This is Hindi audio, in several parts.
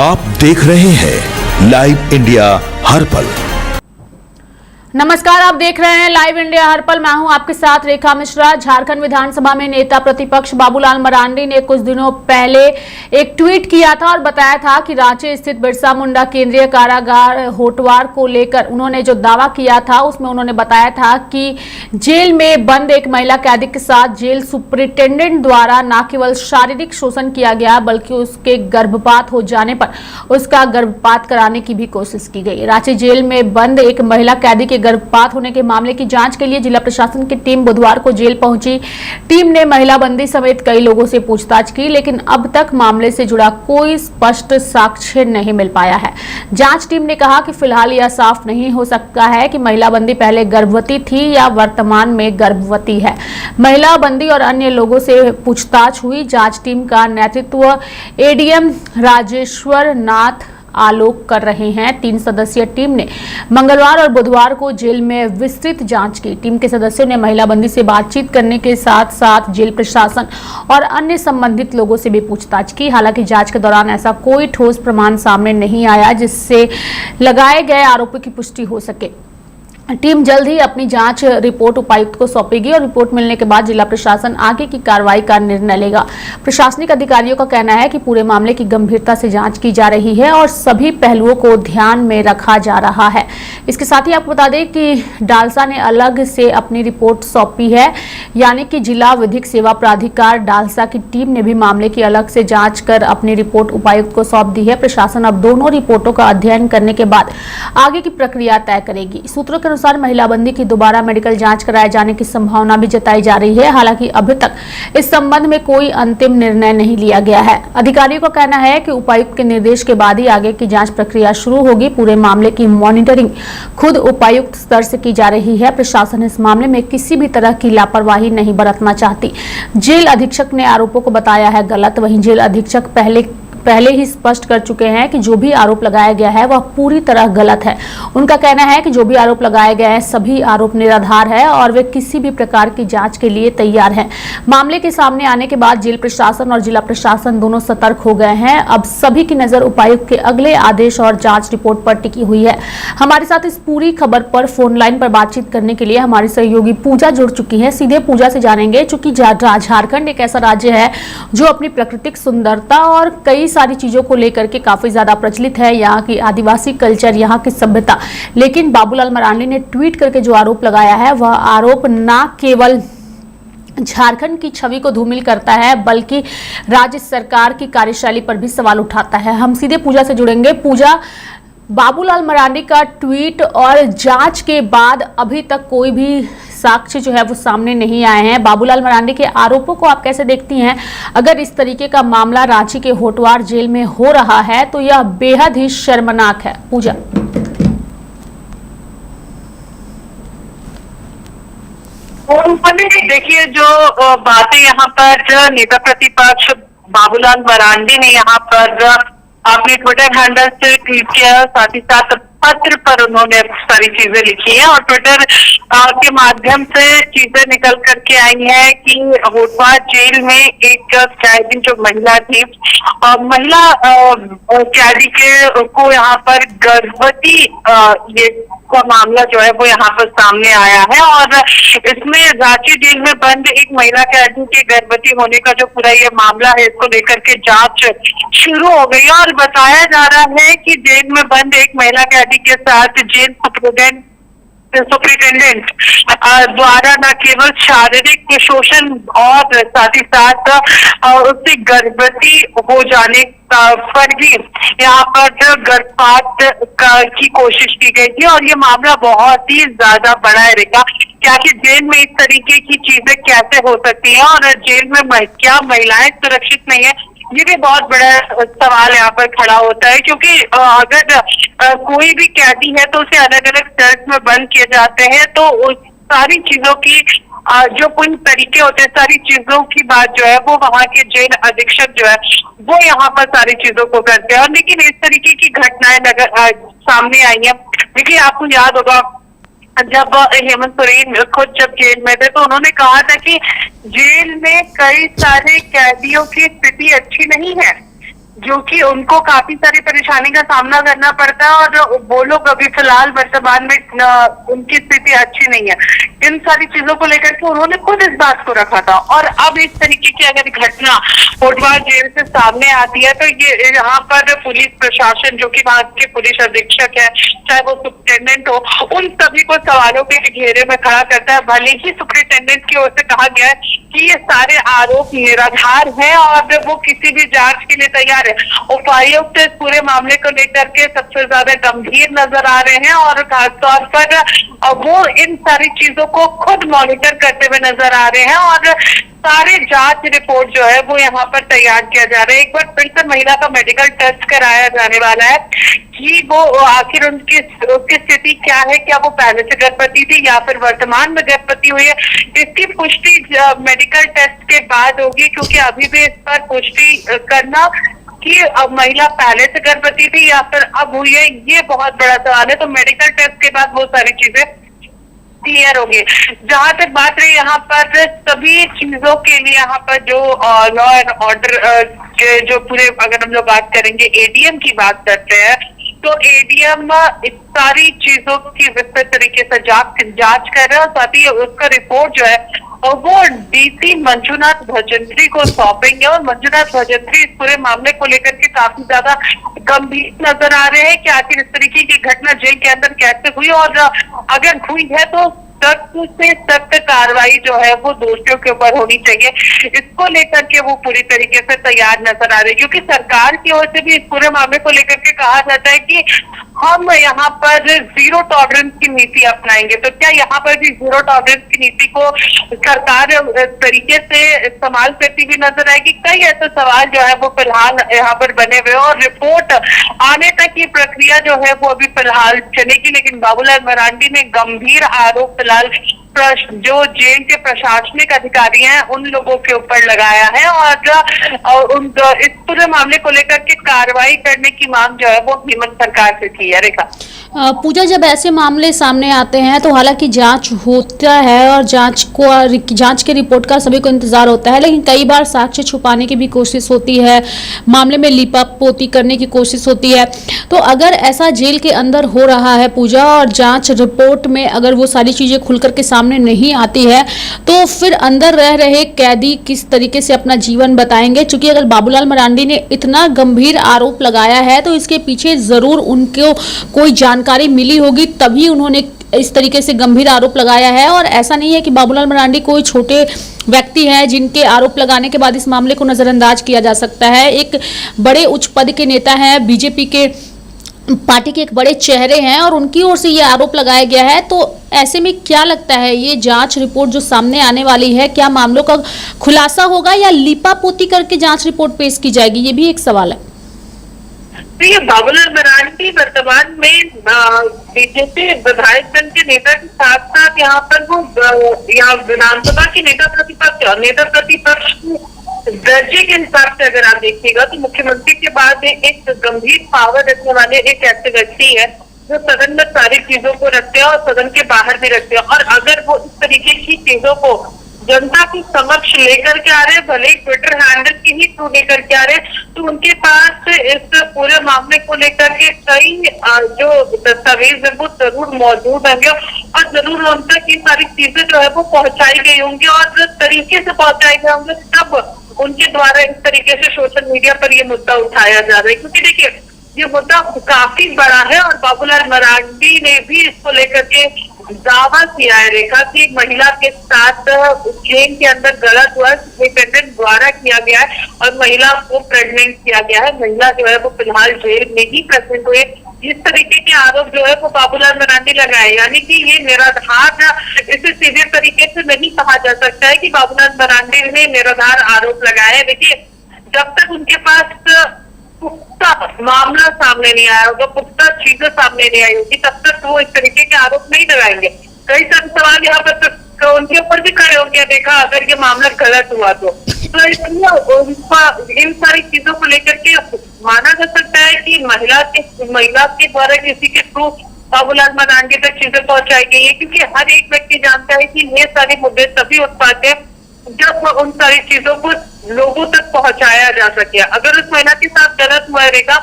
आप देख रहे हैं लाइव इंडिया हर पल। नमस्कार, आप देख रहे हैं लाइव इंडिया हर पल। मैं हूं आपके साथ रेखा मिश्रा। झारखंड विधानसभा में नेता प्रतिपक्ष बाबूलाल मरांडी ने कुछ दिनों पहले एक ट्वीट किया था और बताया था कि रांची स्थित बिरसा मुंडा केंद्रीय कारागार होटवार को लेकर उन्होंने जो दावा किया था उसमें उन्होंने बताया था कि जेल में बंद एक महिला कैदी के साथ जेल सुपरिटेंडेंट द्वारा न केवल शारीरिक शोषण किया गया बल्कि उसके गर्भपात हो जाने पर उसका गर्भपात कराने की भी कोशिश की गई। रांची जेल में बंद एक महिला कैदी के गर्भपात होने के मामले की जांच के लिए जिला प्रशासन की टीम बुधवार को जेल पहुंची। टीम ने महिला बंदी समेत कई लोगों से पूछताछ की, लेकिन अब तक मामले से जुड़ा कोई स्पष्ट साक्ष्य नहीं मिल पाया है। जांच टीम ने कहा कि फिलहाल यह साफ नहीं हो सकता है कि महिला बंदी पहले गर्भवती थी या वर्तमान में गर्भवती है। महिला बंदी और अन्य लोगों से पूछताछ हुई। जांच टीम का नेतृत्व एडीएम राजेश्वर नाथ आलोक कर रहे हैं। 3 सदस्यीय टीम ने मंगलवार और बुधवार को जेल में विस्तृत जांच की। टीम के सदस्यों ने महिला बंदी से बातचीत करने के साथ साथ जेल प्रशासन और अन्य संबंधित लोगों से भी पूछताछ की। हालांकि जांच के दौरान ऐसा कोई ठोस प्रमाण सामने नहीं आया जिससे लगाए गए आरोपों की पुष्टि हो सके। टीम जल्द ही अपनी जांच रिपोर्ट उपायुक्त को सौंपेगी और रिपोर्ट मिलने के बाद जिला प्रशासन आगे की कार्रवाई का निर्णय लेगा। प्रशासनिक अधिकारियों का कहना है कि पूरे मामले की गंभीरता से जांच की जा रही है और सभी पहलुओं को ध्यान में रखा जा रहा है। इसके साथ ही आपको बता दें कि डालसा ने अलग से अपनी रिपोर्ट सौंपी है, यानी कि जिला विधिक सेवा प्राधिकार डालसा की टीम ने भी मामले की अलग से जाँच कर अपनी रिपोर्ट उपायुक्त को सौंप दी है। प्रशासन अब दोनों रिपोर्टों का अध्ययन करने के बाद आगे की प्रक्रिया तय करेगी। सूत्रों के अनुसार महिला बंदी की दोबारा मेडिकल जांच कराए जाने की संभावना भी जताई जा रही है। हालांकि अभी तक इस संबंध में कोई अंतिम निर्णय नहीं लिया गया है। अधिकारियों का कहना है कि उपायुक्त के निर्देश के बाद ही आगे की जांच प्रक्रिया शुरू होगी। पूरे मामले की मॉनिटरिंग खुद उपायुक्त स्तर से की जा रही है। प्रशासन इस मामले में किसी भी तरह की लापरवाही नहीं बरतना चाहती। जेल अधीक्षक ने आरोपों को बताया है गलत। वहीं जेल अधीक्षक पहले ही स्पष्ट कर चुके हैं कि जो भी आरोप लगाया गया है वह पूरी तरह गलत है। उनका कहना है कि जो भी आरोप लगाए गए हैं सभी आरोप निराधार है और वे किसी भी प्रकार की जांच के लिए तैयार हैं। मामले के सामने आने के बाद जेल प्रशासन और जिला प्रशासन दोनों सतर्क हो गए हैं। अब सभी की नजर उपायुक्त के अगले आदेश और जांच रिपोर्ट पर टिकी हुई है। हमारे साथ इस पूरी खबर पर फोन लाइन पर बातचीत करने के लिए हमारी सहयोगी पूजा जुड़ चुकी है। सीधे पूजा से जानेंगे, चूंकि झारखंड एक ऐसा राज्य है जो अपनी प्राकृतिक सुंदरता और कई सारी चीजों को लेकर के काफी ज्यादा प्रचलित है, यहाँ की आदिवासी कल्चर, यहाँ की सभ्यता। लेकिन बाबूलाल मरांडी ने ट्वीट करके जो आरोप लगाया है वह आरोप न केवल झारखंड की छवि को धूमिल करता है बल्कि राज्य सरकार की कार्यशैली पर भी सवाल उठाता है। हम सीधे पूजा से जुड़ेंगे। पूजा, बाबूलाल मरांडी का ट्वीट और जांच के बाद अभी तक कोई भी साक्ष्य जो है वो सामने नहीं आए हैं। बाबूलाल मरांडी के आरोपों को आप कैसे देखती हैं? अगर इस तरीके का मामला रांची के होटवार जेल में हो रहा है तो यह बेहद ही शर्मनाक है। पूजा, देखिए, जो बातें यहाँ पर नेता प्रतिपक्ष बाबूलाल मरांडी ने यहाँ पर अपने ट्विटर हैंडल से ट्वीट किया, साथ ही साथ पत्र पर उन्होंने सारी चीजें लिखी है और ट्विटर के माध्यम से चीजें निकल करके आई है कि होटवार जेल में एक कैदी जो महिला थी, महिला कैदी को यहाँ पर गर्भवती ये का मामला जो है वो यहाँ पर सामने आया है और इसमें रांची जेल में बंद एक महिला कैदी के गर्भवती होने का जो पूरा ये मामला है इसको लेकर के जांच शुरू हो गई है और बताया जा रहा है कि जेल में बंद एक महिला कैदी के साथ जेल सुपरिटेंडेंट द्वारा न केवल शारीरिक शोषण और साथ ही साथ उससे गर्भवती हो जाने पर भी यहाँ पर गर्भपात की कोशिश की गई थी और ये मामला बहुत ही ज्यादा बड़ा है रेखा। क्या कि जेल में इस तरीके की चीजें कैसे हो सकती हैं और जेल में क्या महिलाएं सुरक्षित नहीं है, ये भी बहुत बड़ा सवाल यहाँ पर खड़ा होता है। क्योंकि अगर कोई भी कैदी है तो उसे अलग अलग सेल्स में बंद किए जाते हैं तो उस सारी चीजों की जो कोई तरीके होते हैं, सारी चीजों की बात जो है वो वहाँ के जेल अधीक्षक जो है वो यहाँ पर सारी चीजों को करते हैं। और लेकिन इस तरीके की घटनाएं सामने आई है। देखिए, आपको याद होगा जब हेमंत सोरेन खुद जब जेल में थे तो उन्होंने कहा था कि जेल में कई सारे कैदियों की स्थिति अच्छी नहीं है। जो कि उनको काफी सारी परेशानी का सामना करना पड़ता है और वो लोग अभी फिलहाल वर्तमान में उनकी स्थिति अच्छी नहीं है। इन सारी चीजों को लेकर के उन्होंने खुद इस बात को रखा था और अब इस तरीके की अगर घटना कोटवा जेल से सामने आती है तो ये यहाँ पर पुलिस प्रशासन, जो कि वहाँ के पुलिस अधीक्षक है, चाहे वो सुप्रिंटेंडेंट हो, उन सभी को सवालों के घेरे में खड़ा करता है। भले ही सुप्रिंटेंडेंट की ओर से कहा गया है कि ये सारे आरोप निराधार हैं और वो किसी भी जांच के लिए तैयार है। उपायुक्त इस पूरे मामले को लेकर के सबसे ज्यादा गंभीर नजर आ रहे हैं और खासतौर पर वो इन सारी चीजों को खुद मॉनिटर करते हुए नजर आ रहे हैं और सारे जांच रिपोर्ट जो है वो यहाँ पर तैयार किया जा रहा है। एक बार फिर से महिला का मेडिकल टेस्ट कराया जाने वाला है कि वो आखिर उसकी स्थिति क्या है, क्या वो पहले से गर्भवती थी या फिर वर्तमान में गर्भवती हुई है, इसकी पुष्टि मेडिकल टेस्ट के बाद होगी, क्योंकि अभी भी इस पर पुष्टि करना कि अब महिला पहले से गर्भवती थी या फिर अब हुई है, ये बहुत बड़ा सवाल है। तो मेडिकल टेस्ट के बाद वो सारी चीजें क्लियर होंगे। जहां तक बात रही यहाँ पर सभी चीजों के लिए, यहाँ पर जो लॉ एंड ऑर्डर जो पूरे, अगर हम लोग बात करेंगे एडीएम की बात करते हैं तो एडीएम इस सारी चीजों की विस्तृत तरीके से जांच कर रहे हैं और साथ ही उसका रिपोर्ट जो है और वो डीसी मंजुनाथ भजंत्री को सौंपेंगे और मंजुनाथ भजंत्री इस पूरे मामले को लेकर के काफी ज्यादा गंभीर नजर आ रहे हैं कि आखिर इस तरीके की घटना जेल के अंदर कैसे हुई और अगर हुई है तो सख्त से सख्त कार्रवाई जो है वो दोषियों के ऊपर होनी चाहिए। इसको लेकर के वो पूरी तरीके से तैयार नजर आ रहे हैं, क्योंकि सरकार की ओर से भी इस पूरे मामले को लेकर के कहा जाता है कि हम यहाँ पर जीरो टॉलरेंस की नीति अपनाएंगे। तो क्या यहाँ पर भी जीरो टॉलरेंस की नीति को सरकार तरीके से इस्तेमाल करती हुई नजर आएगी? कई ऐसे सवाल जो है वो फिलहाल यहाँ पर बने हुए और रिपोर्ट आने तक की प्रक्रिया जो है वो अभी फिलहाल चलेगी। लेकिन बाबूलाल मरांडी ने गंभीर आरोप फिलहाल जो जेल के प्रशासनिक अधिकारी हैं उन लोगों के ऊपर लगाया है और इस पूरे मामले को लेकर के कार्रवाई करने की मांग जो है वो हेमंत सरकार से की है। रेखा, पूजा, जब ऐसे मामले सामने आते हैं तो हालांकि जांच होता है और जांच के रिपोर्ट का सभी को इंतजार होता है, लेकिन कई बार साक्ष्य छुपाने की भी कोशिश होती है, मामले में लीपापोती करने की कोशिश होती है। तो अगर ऐसा जेल के अंदर हो रहा है पूजा और जांच रिपोर्ट में अगर वो सारी चीजें खुल करके सामने नहीं आती है तो फिर अंदर रह रहे कैदी किस तरीके से अपना जीवन बताएंगे? क्योंकि अगर बाबूलाल मरांडी ने इतना गंभीर आरोप लगाया है तो इसके पीछे जरूर उनको कोई जानकारी मिली होगी, तभी उन्होंने इस तरीके से गंभीर आरोप लगाया है। और ऐसा नहीं है कि बाबूलाल मरांडी कोई छोटे व्यक्ति हैं जिनके आरोप लगाने के बाद इस मामले को नजरअंदाज किया जा सकता है। एक बड़े उच्च पद के नेता हैं, बीजेपी के पार्टी के एक बड़े चेहरे हैं और उनकी ओर से ये आरोप लगाया गया है। तो ऐसे में क्या लगता है, ये जांच रिपोर्ट जो सामने आने वाली है, क्या मामलों का खुलासा होगा या लीपापोती करके जांच रिपोर्ट पेश की जाएगी? ये भी एक सवाल है। ये बाबूलाल मरांडी वर्तमान में बीजेपी विधायक दल के नेता के साथ साथ यहाँ पर वो यहाँ विधानसभा के नेता प्रतिपक्ष दर्जे के हिसाब से अगर आप देखिएगा तो मुख्यमंत्री के बाद एक गंभीर पावर रखने वाले एक ऐसे व्यक्ति है जो सदन में सारी चीजों को रखते हैं और सदन के बाहर भी रखते हैं। और अगर वो इस तरीके की चीजों को जनता के समक्ष लेकर के आ रहे, भले ही ट्विटर हैंडल के ही थ्रू लेकर के आ रहे, तो उनके पास इस पूरे मामले को लेकर के कई जो दस्तावेज है वो जरूर मौजूद होंगे और जरूर उन तक ये सारी चीजें जो है वो पहुंचाई गई होंगी और तरीके से पहुंचाए गए होंगे, तब उनके द्वारा इस तरीके से सोशल मीडिया पर ये मुद्दा उठाया जा रहा है। क्योंकि देखिए ये मुद्दा काफी बड़ा है और बाबूलाल मरांडी ने भी इसको लेकर के दावा किया है रेखा की महिला के साथ जेल के अंदर गलत हुआ, सुप्रिंटेंडेंट द्वारा किया गया है और महिला को प्रेग्नेंट किया गया है। महिला जो है वो फिलहाल जेल में ही प्रेग्नेंट हुए। इस तरीके के आरोप जो है वो बाबूलाल मरांडी लगाए, यानी कि ये निराधार, इसे सीधे तरीके से नहीं कहा जा सकता है कि बाबूलाल मरांडी ने निराधार आरोप लगाए हैं। देखिए जब तक उनके पास पुख्ता मामला सामने नहीं आया होगा, पुख्ता चीजें सामने नहीं आई होगी, तब तक वो इस तरीके के आरोप नहीं लगाएंगे। कई सारे सवाल यहाँ पर तो उनके ऊपर भी खड़े होंगे, देखा अगर ये मामला गलत हुआ तो इसलिए इन सारी चीजों को लेकर के माना जा सकता है कि महिला के द्वारा किसी के थ्रू बाबूलाल मरांडी तक चीजें पहुंचाई गई है, क्योंकि हर एक व्यक्ति जानता है कि ये सारे मुद्दे तभी उठ पाते हैं जब उन सारी चीजों को लोगों तक पहुंचाया जा सके। अगर उस महिला के साथ गलत करेगा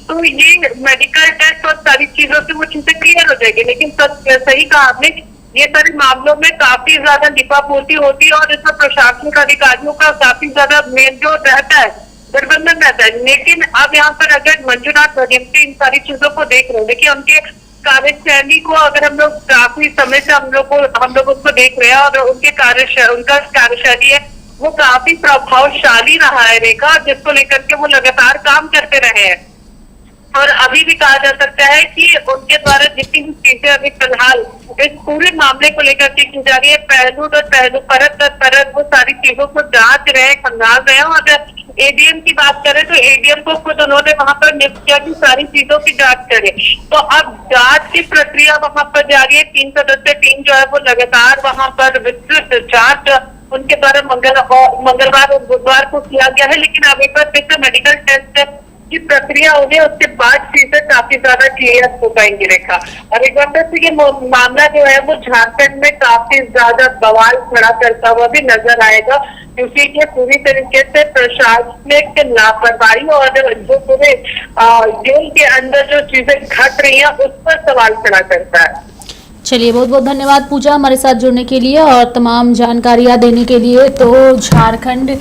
तो ये मेडिकल टेस्ट और सारी चीजों से वो चीजें क्लियर हो जाएगी। लेकिन सही कहा आपने, ये सारे मामलों में काफी ज्यादा लिपापोती होती है और इसमें प्रशासनिक अधिकारियों का काफी ज्यादा मेन जो रहता है, गठबंधन रहता है। लेकिन अब यहाँ पर अगर मंजुनाथ भजंत्री इन सारी चीजों को देख रहे हैं, देखिए उनके कार्यशैली को अगर हम लोग काफी समय से हम लोग उसको देख रहे हैं और उनका कार्यशैली है वो काफी प्रभावशाली रहा है रेखा, जिसको लेकर के वो लगातार काम करते रहे हैं। और अभी भी कहा जा सकता है कि उनके द्वारा जितनी भी चीजें अभी फिलहाल इस पूरे मामले को लेकर के की जा रही है, पहलू दर पहलू, परत दर परत वो सारी चीजों को जांच रहे, खंगाल रहे हैं। और एडीएम की बात करें तो एडीएम को खुद उन्होंने वहां पर नियुक्त किया कि सारी चीजों की जांच करे। तो अब जांच की प्रक्रिया वहां पर जारी है। 3 सदस्यीय टीम जो है वो लगातार वहां पर विस्तृत जांच उनके द्वारा मंगलवार और बुधवार को किया गया है। लेकिन अभी पर मेडिकल टेस्ट की प्रक्रिया होगी, उसके बाद चीजें काफी ज्यादा क्लियर हो पाएंगी रेखा। और एक बार से ये मामला जो है वो झारखंड में काफी ज्यादा बवाल खड़ा करता हुआ भी नजर आएगा, क्योंकि ये पूरी तरीके से प्रशासनिक लापरवाही और जो पूरे जेल के अंदर जो चीजें घट रही है उस पर सवाल खड़ा करता है। चलिए, बहुत बहुत धन्यवाद पूजा हमारे साथ जुड़ने के लिए और तमाम जानकारियां देने के लिए। तो झारखंड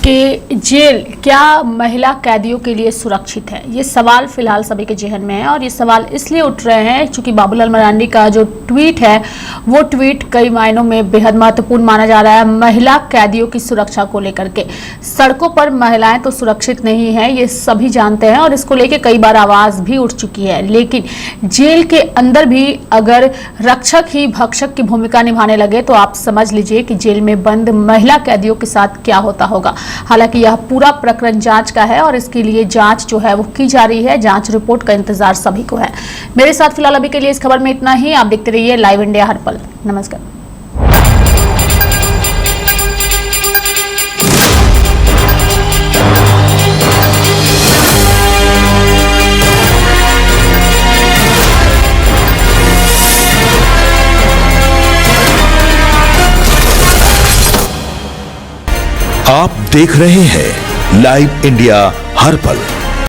के जेल क्या महिला कैदियों के लिए सुरक्षित है, ये सवाल फिलहाल सभी के जहन में है। और ये सवाल इसलिए उठ रहे हैं क्योंकि बाबूलाल मरांडी का जो ट्वीट है वो ट्वीट कई मायनों में बेहद महत्वपूर्ण माना जा रहा है। महिला कैदियों की सुरक्षा को लेकर के सड़कों पर महिलाएं तो सुरक्षित नहीं है, ये सभी जानते हैं और इसको लेकर कई बार आवाज भी उठ चुकी है। लेकिन जेल के अंदर भी अगर रक्षक ही भक्षक की भूमिका निभाने लगे तो आप समझ लीजिए कि जेल में बंद महिला कैदियों के साथ क्या होता होगा। हालांकि यह पूरा प्रकरण जांच का है और इसके लिए जांच जो है वो की जा रही है। जांच रिपोर्ट का इंतजार सभी को है। मेरे साथ फिलहाल अभी के लिए इस खबर में इतना ही। आप देखते रहिए लाइव इंडिया हर पल। नमस्कार। आप देख रहे हैं लाइव इंडिया हर पल।